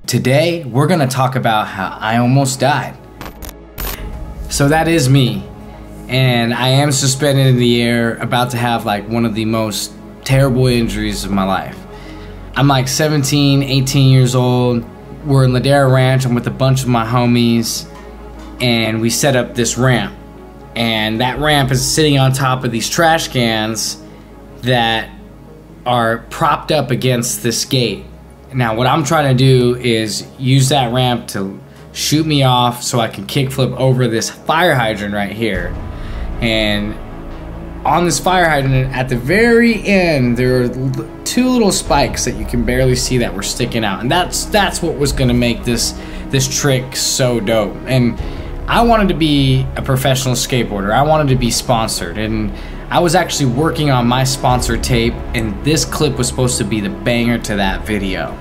Today, we're gonna talk about how I almost died. So that is me, and I am suspended in the air, about to have like one of the most terrible injuries of my life. I'm like 17, 18 years old. We're in Ladera Ranch. I'm with a bunch of my homies, and we set up this ramp. And that ramp is sitting on top of these trash cans that are propped up against this gate. Now what I'm trying to do is use that ramp to shoot me off so I can kickflip over this fire hydrant right here. And on this fire hydrant at the very end, there are two little spikes that you can barely see that were sticking out. And that's what was gonna make this trick so dope. And I wanted to be a professional skateboarder. I wanted to be sponsored. And I was actually working on my sponsor tape, and this clip was supposed to be the banger to that video.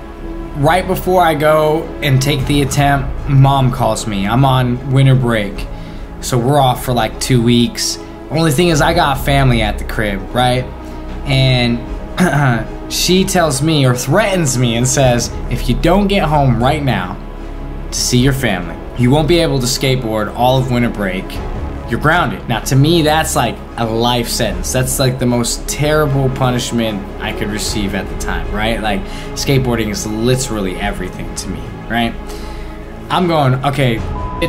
Right before I go and take the attempt, Mom calls me. I'm on winter break, so we're off for like 2 weeks. Only thing is I got family at the crib, right? And she tells me, or threatens me, and says, if you don't get home right now to see your family, you won't be able to skateboard all of winter break. You're grounded. Now to me, that's like a life sentence. That's like the most terrible punishment I could receive at the time, right? Like, skateboarding is literally everything to me, right? I'm going, okay,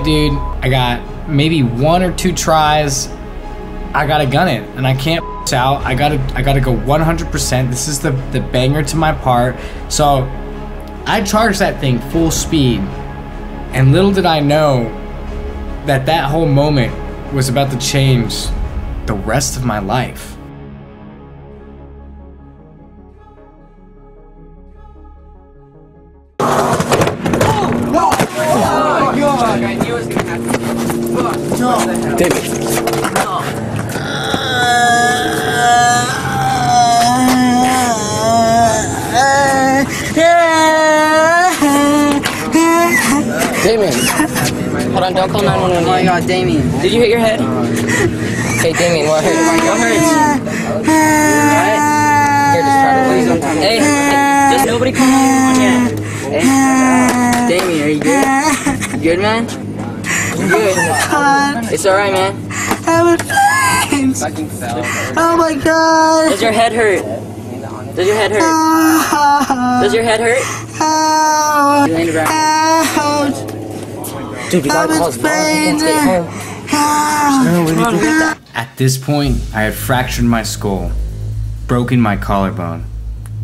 dude, I got maybe 1 or 2 tries. I gotta gun it, and I can't out. I gotta go 100%. This is the banger to my part. So I charged that thing full speed, and little did I know that that whole moment was about to change the rest of my life. Damien, hold on, don't call 911. Oh my god, Damien. Did you hit your head? Hey, Damien, what hurts? What hurts? Alright? Here, just try to please don't. Hey, just nobody call 911 yet. Hey, Damien, are you good? You good, man? You good? It's alright, man. Oh my god! Does your head hurt? Does your head hurt? Does your head hurt? You laying around. Dude, you gotta call his mom. He can't get home. At this point, I had fractured my skull, broken my collarbone,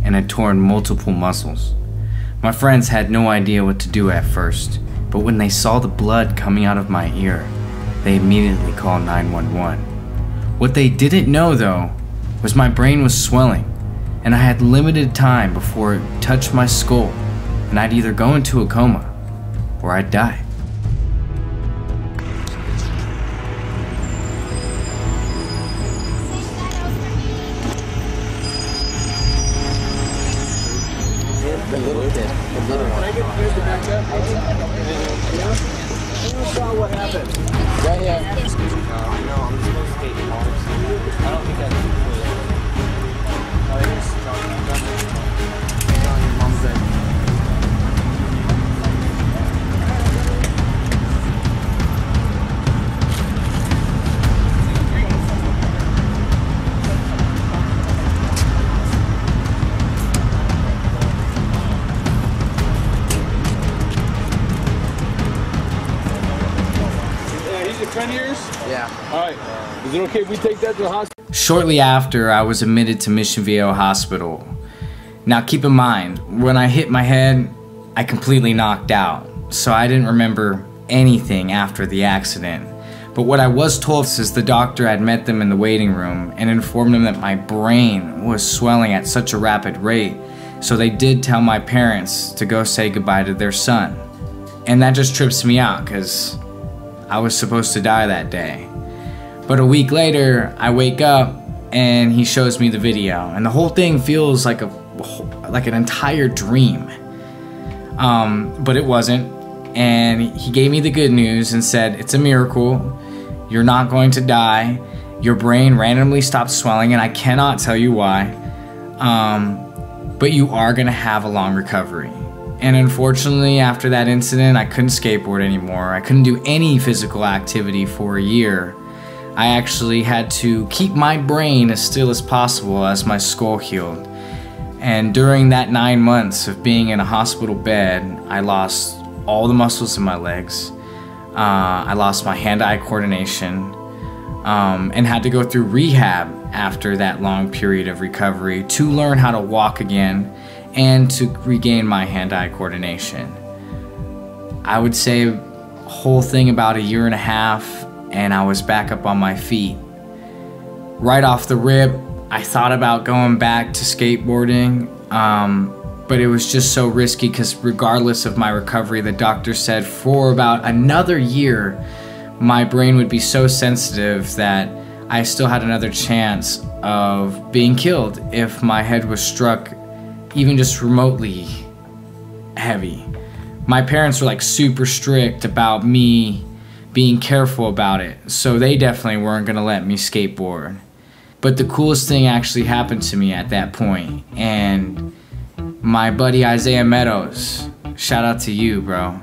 and had torn multiple muscles. My friends had no idea what to do at first, but when they saw the blood coming out of my ear, they immediately called 911. What they didn't know, though, was my brain was swelling, and I had limited time before it touched my skull, and I'd either go into a coma or I'd die. The little kid. The little one. Can I get you to back up? I saw what happened. Right here. No, I'm supposed to take cars. I don't think that's on your mom's bed. Friend of yours? Yeah. Alright. Is it okay if we take that to the hospital? Shortly after, I was admitted to Mission Viejo Hospital. Now keep in mind, when I hit my head, I completely knocked out, so I didn't remember anything after the accident. But what I was told is the doctor had met them in the waiting room and informed them that my brain was swelling at such a rapid rate, so they did tell my parents to go say goodbye to their son. And that just trips me out, because I was supposed to die that day. But a week later, I wake up and he shows me the video, and the whole thing feels like an entire dream. But it wasn't. And he gave me the good news and said, it's a miracle. You're not going to die. Your brain randomly stopped swelling, and I cannot tell you why. But you are gonna have a long recovery. And unfortunately, after that incident, I couldn't skateboard anymore. I couldn't do any physical activity for a year. I actually had to keep my brain as still as possible as my skull healed. And during that 9 months of being in a hospital bed, I lost all the muscles in my legs. I lost my hand-eye coordination, and had to go through rehab after that long period of recovery to learn how to walk again and to regain my hand-eye coordination. I would say a whole thing about a year and a half, and I was back up on my feet. Right off the rip, I thought about going back to skateboarding, but it was just so risky because regardless of my recovery, the doctor said for about another year, my brain would be so sensitive that I still had another chance of being killed if my head was struck even just remotely heavy. My parents were like super strict about me being careful about it, so they definitely weren't gonna let me skateboard. But the coolest thing actually happened to me at that point, and my buddy Isaiah Meadows, shout out to you, bro,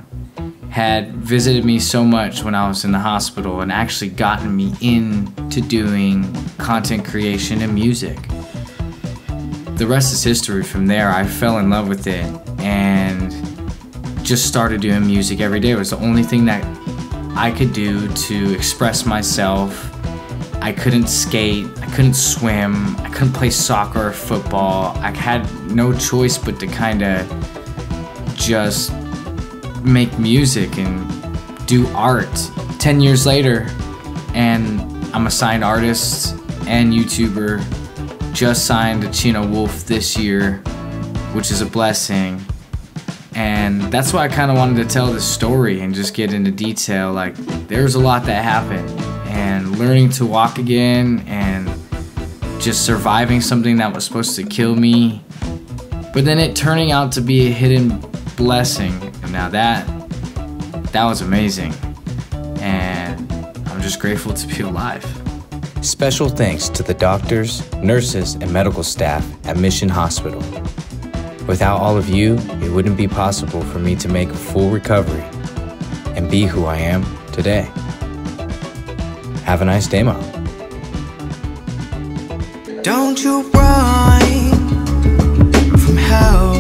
had visited me so much when I was in the hospital and actually gotten me into doing content creation and music. The rest is history from there. I fell in love with it and just started doing music every day. It was the only thing that I could do to express myself. I couldn't skate, I couldn't swim, I couldn't play soccer or football. I had no choice but to kind of just make music and do art. 10 years later, and I'm a signed artist and YouTuber. Just signed to Chino Wolf this year, which is a blessing. And that's why I kind of wanted to tell this story and just get into detail. Like, there's a lot that happened, and learning to walk again and just surviving something that was supposed to kill me, but then it turning out to be a hidden blessing. And now that was amazing, and I'm just grateful to be alive. Special thanks to the doctors, nurses, and medical staff at Mission Hospital. Without all of you, it wouldn't be possible for me to make a full recovery and be who I am today. Have a nice day, Mom. Don't you run from hell.